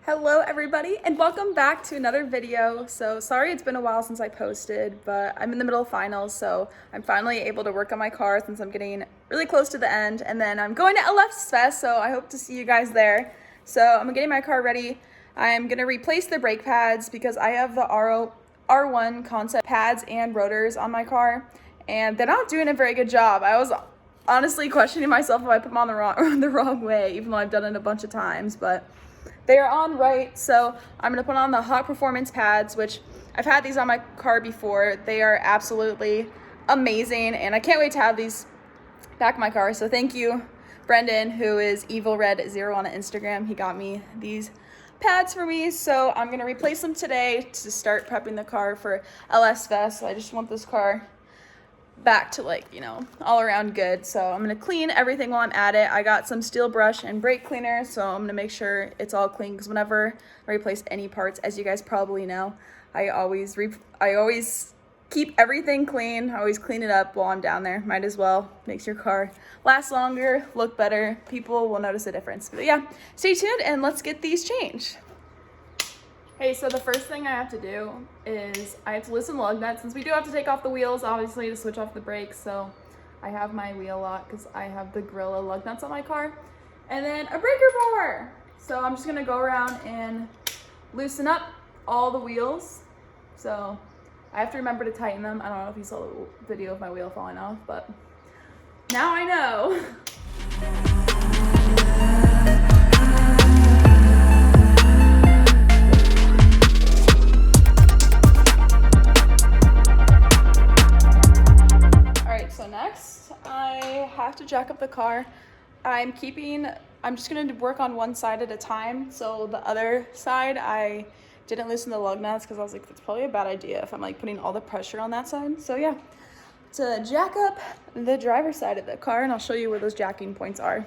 Hello everybody and welcome back to another video. So sorry it's been a while since I posted, but I'm in the middle of finals, so I'm finally able to work on my car since I'm getting really close to the end, and then I'm going to LS Fest, so I hope to see you guys there. So I'm getting my car ready. I'm gonna replace the brake pads because I have the R1 concept pads and rotors on my car, and they're not doing a very good job. I was honestly questioning myself if I put them on the wrong way, even though I've done it a bunch of times, but they are on right. So I'm gonna put on the Hot Performance pads, which I've had these on my car before. They are absolutely amazing, and I can't wait to have these back in my car. So thank you, Brendan, who is EvilRed0 on Instagram. He got me these pads for me, so I'm gonna replace them today to start prepping the car for LS Fest. So I just want this car back to, like, you know, all around good. So I'm gonna clean everything while I'm at it. I got some steel brush and brake cleaner, so I'm gonna make sure it's all clean, because whenever I replace any parts, as you guys probably know, I always keep everything clean. I always clean it up while I'm down there. Might as well. Makes your car last longer, look better. People will notice a difference. But yeah, stay tuned and let's get these changed. Hey, so the first thing I have to do is I have to loosen the lug nuts, since we do have to take off the wheels, obviously, to switch off the brakes. So I have my wheel lock because I have the Gorilla lug nuts on my car, and then a breaker bar. So I'm just gonna go around and loosen up all the wheels. So I have to remember to tighten them. I don't know if you saw the video of my wheel falling off, but now I know. So next, I have to jack up the car. I'm just gonna work on one side at a time. So the other side, I didn't loosen the lug nuts because I was like, that's probably a bad idea if I'm like putting all the pressure on that side. So yeah, to jack up the driver's side of the car, and I'll show you where those jacking points are.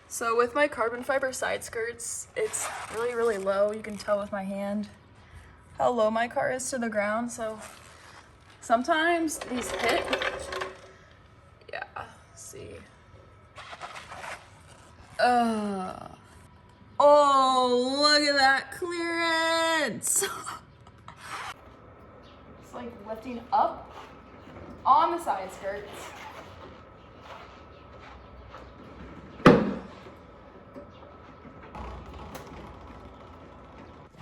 So with my carbon fiber side skirts, it's really, really low. You can tell with my hand how low my car is to the ground. So sometimes these hit. Yeah, see. Oh, look at that clearance. It's like lifting up on the side skirts.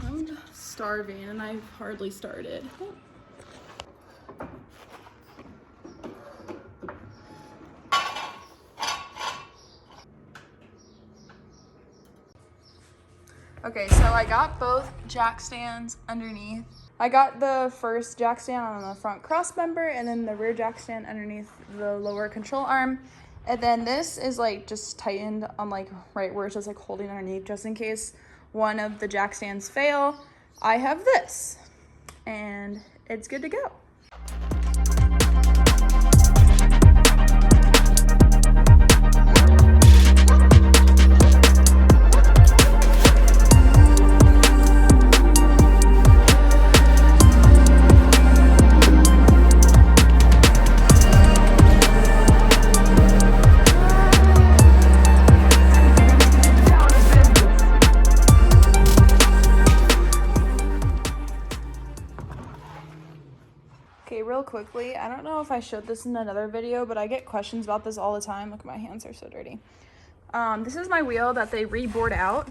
I'm starving and I've hardly started. Okay, so I got both jack stands underneath. I got the first jack stand on the front cross member, and then the rear jack stand underneath the lower control arm. And then this is like just tightened on like right where it's just like holding underneath, just in case one of the jack stands fail. I have this, and it's good to go. Okay, real quickly, I don't know if I showed this in another video, but I get questions about this all the time. Look, my hands are so dirty. This is my wheel that they re-bored out.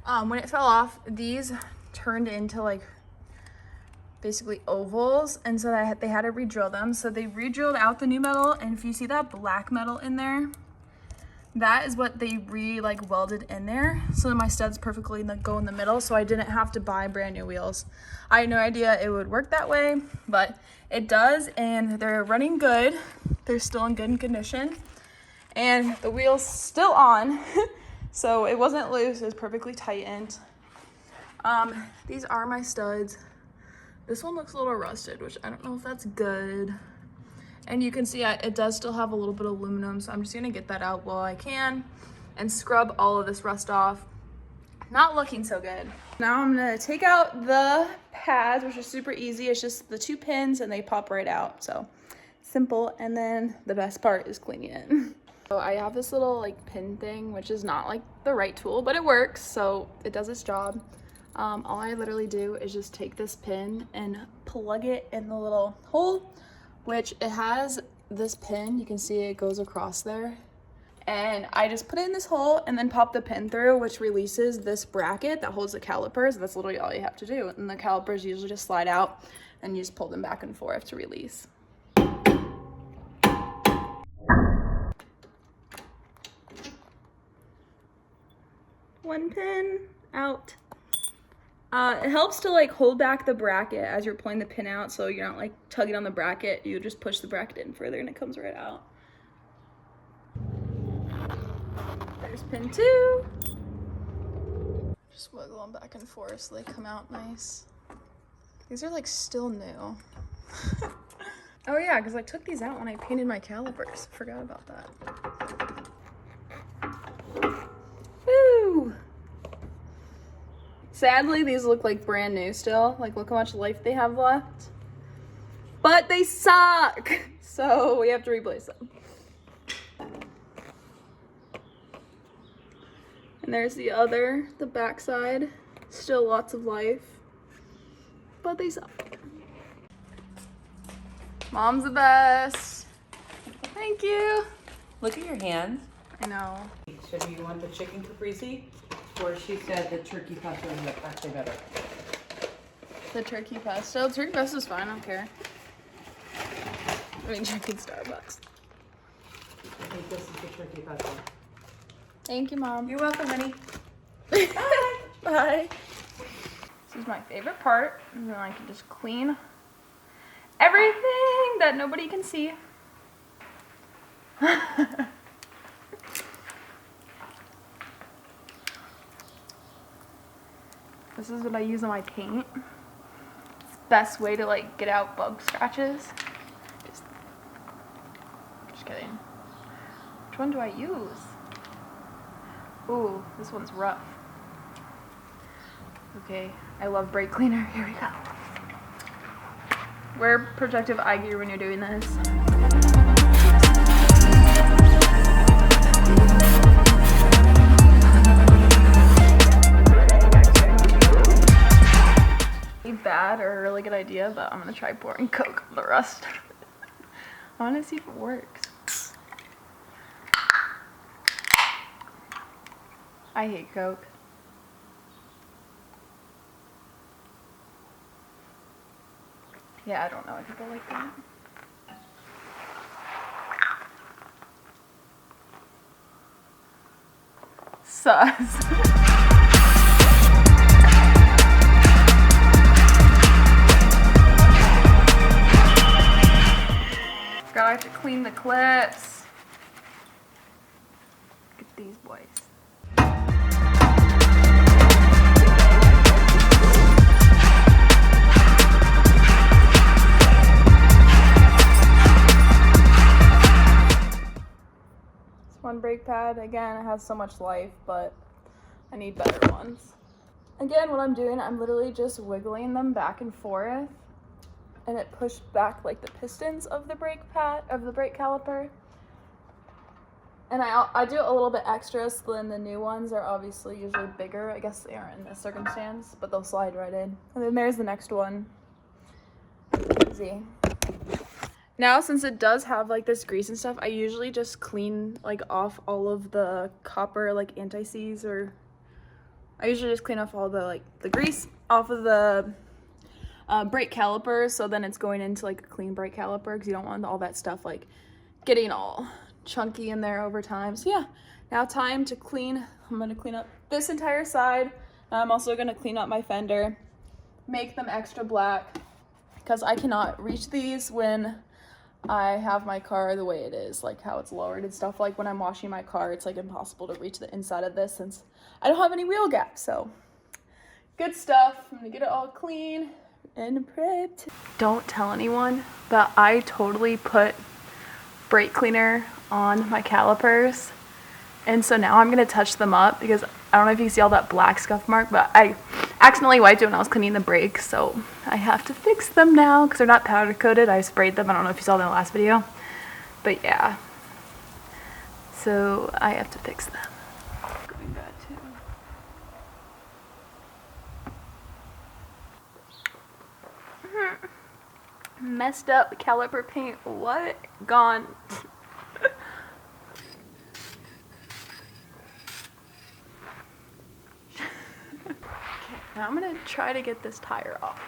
When it fell off, these turned into like basically ovals, and so they had to re-drill them. So they re-drilled out the new metal, and if you see that black metal in there, that is what they welded in there, so that my studs perfectly go in the middle, so I didn't have to buy brand new wheels. I had no idea it would work that way, but it does, and they're running good. They're still in good condition, and the wheel's still on. So it wasn't loose, it was perfectly tightened. These are my studs. This one looks a little rusted, which I don't know if that's good. And you can see it does still have a little bit of aluminum, so I'm just gonna get that out while I can and scrub all of this rust off. Not looking so good. Now I'm gonna take out the pads, which is super easy. It's just the 2 pins and they pop right out. So simple. And then the best part is cleaning it. So I have this little like pin thing, which is not like the right tool, but it works, so it does its job. All I literally do is just take this pin and plug it in the little hole, which it has this pin. You can see it goes across there. And I just put it in this hole and then pop the pin through, which releases this bracket that holds the calipers. That's literally all you have to do. And the calipers usually just slide out and you just pull them back and forth to release. One pin out. It helps to like hold back the bracket as you're pulling the pin out, so you're not like tugging on the bracket. You just push the bracket in further and it comes right out. There's pin 2. Just wiggle them back and forth so they come out nice. These are like still new. Oh yeah, because I took these out when I painted my calipers. Forgot about that. Woo! Sadly, these look like brand new still. Like, look how much life they have left. But they suck! So we have to replace them. And there's the back side. Still lots of life. But they suck. Mom's the best. Thank you. Look at your hands. I know. So do you want the chicken caprese? Or she said the turkey pesto is actually better. The turkey pesto. Turkey pesto is fine, I don't care. I mean, chicken Starbucks. I think this is the turkey pesto. Thank you, Mom. You're welcome, honey. Bye. Bye. This is my favorite part. And then I can just clean everything that nobody can see. This is what I use on my paint. It's the best way to like get out bug scratches. Just kidding. Which one do I use? Ooh, this one's rough. Okay, I love brake cleaner. Here we go. Wear protective eye gear when you're doing this. Bad or a really good idea, but I'm gonna try pouring Coke on the rust. I wanna see if it works. I hate Coke. Yeah, I don't know why people like that. Sus. I have to clean the clips. Look at these boys. This one brake pad, again, it has so much life, but I need better ones. Again, what I'm doing, I'm literally just wiggling them back and forth. And it pushed back like the pistons of the brake pad, of the brake caliper. And I do a little bit extra, so then the new ones are obviously usually bigger. I guess they aren't in this circumstance, but they'll slide right in. And then there's the next one. Easy. Now, since it does have like this grease and stuff, I usually just clean like off all of the copper like anti-seize, or I usually just clean off all the like the grease off of the brake calipers, so then it's going into like a clean brake caliper, because you don't want all that stuff like getting all chunky in there over time. So yeah, now time to clean. I'm gonna clean up this entire side. I'm also gonna clean up my fender, make them extra black, because I cannot reach these when I have my car the way it is, like how it's lowered and stuff. Like when I'm washing my car, it's like impossible to reach the inside of this since I don't have any wheel gaps. So good stuff. I'm gonna get it all clean and prepped. Don't tell anyone, but I totally put brake cleaner on my calipers, and so now I'm gonna touch them up, because I don't know if you can see all that black scuff mark, but I accidentally wiped it when I was cleaning the brakes, so I have to fix them now because they're not powder coated. I sprayed them. I don't know if you saw that in the last video, but yeah. so I have to fix them. Going bad too. Messed up caliper paint. What? Gone. Now I'm gonna try to get this tire off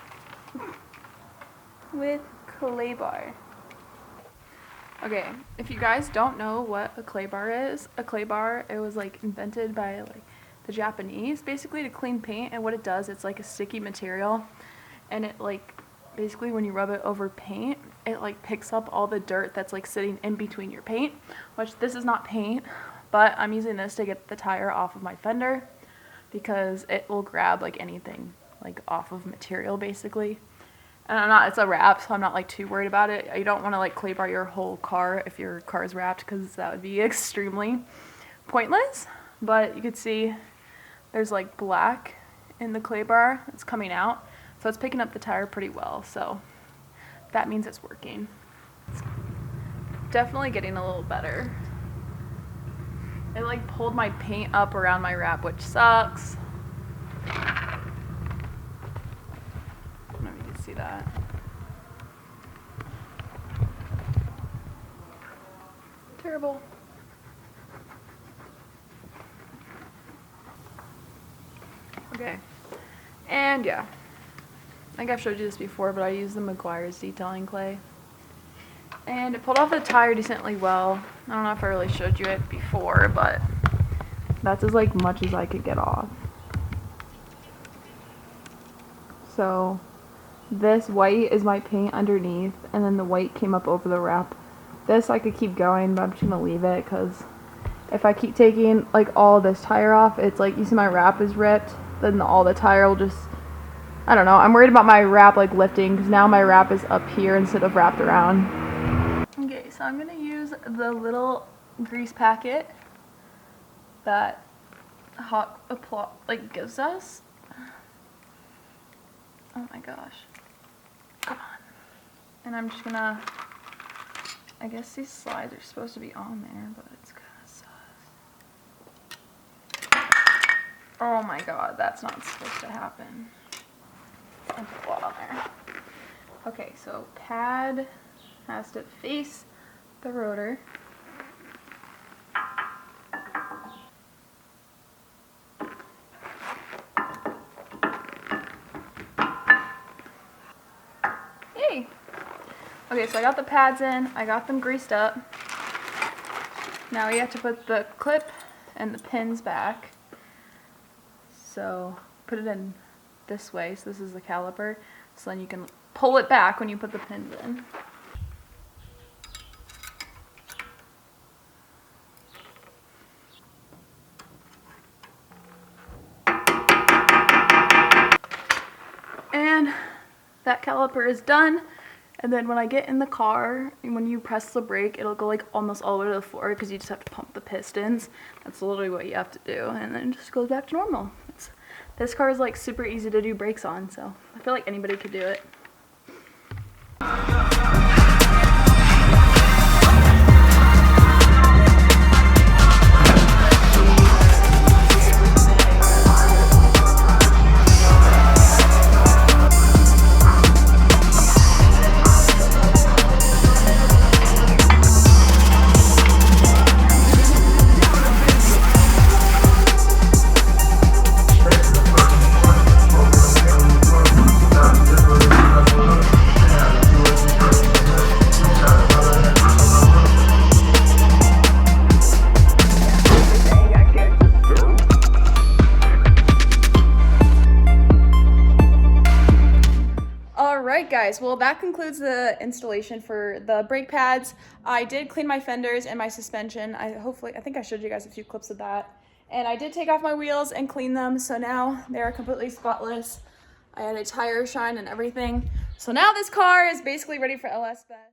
with clay bar. Okay, if you guys don't know what a clay bar is, a clay bar, it was like invented by like the Japanese basically to clean paint, and what it does, it's like a sticky material, and it like basically when you rub it over paint, it like picks up all the dirt that's like sitting in between your paint, which this is not paint, but I'm using this to get the tire off of my fender because it will grab like anything like off of material basically. And it's a wrap, so I'm not like too worried about it. You don't want to like clay bar your whole car if your car is wrapped because that would be extremely pointless. But you could see there's like black in the clay bar that's coming out, so it's picking up the tire pretty well, so that means it's working. It's definitely getting a little better. It like pulled my paint up around my wrap, which sucks. I don't know if you can see that. Terrible. Okay. And yeah. I think I've showed you this before, but I used the McGuire's detailing clay. And it pulled off the tire decently well. I don't know if I really showed you it before, but that's as like much as I could get off. So this white is my paint underneath, and then the white came up over the wrap. This I could keep going, but I'm just gonna leave it because if I keep taking like all this tire off, it's like, you see my wrap is ripped, then all the tire will just, I don't know, I'm worried about my wrap like lifting because now my wrap is up here instead of wrapped around. Okay, so I'm gonna use the little grease packet that Hot like gives us. Oh my gosh. Come on. And I'm just gonna, I guess these slides are supposed to be on there, but it's kind of sus. Oh my god, that's not supposed to happen. I'll put a lot on there. Okay, so pad has to face the rotor. Yay! Okay, so I got the pads in, I got them greased up. Now we have to put the clip and the pins back. So put it in this way, so this is the caliper, so then you can pull it back when you put the pins in. And that caliper is done. And then when I get in the car, when you press the brake, it'll go like almost all the way to the floor because you just have to pump the pistons. That's literally what you have to do, and then it just goes back to normal. This car is like super easy to do brakes on, so I feel like anybody could do it. Guys, well, that concludes the installation for the brake pads. I did clean my fenders and my suspension. I think I showed you guys a few clips of that. And I did take off my wheels and clean them, so now they are completely spotless. I had a tire shine and everything. So now this car is basically ready for LS Fest.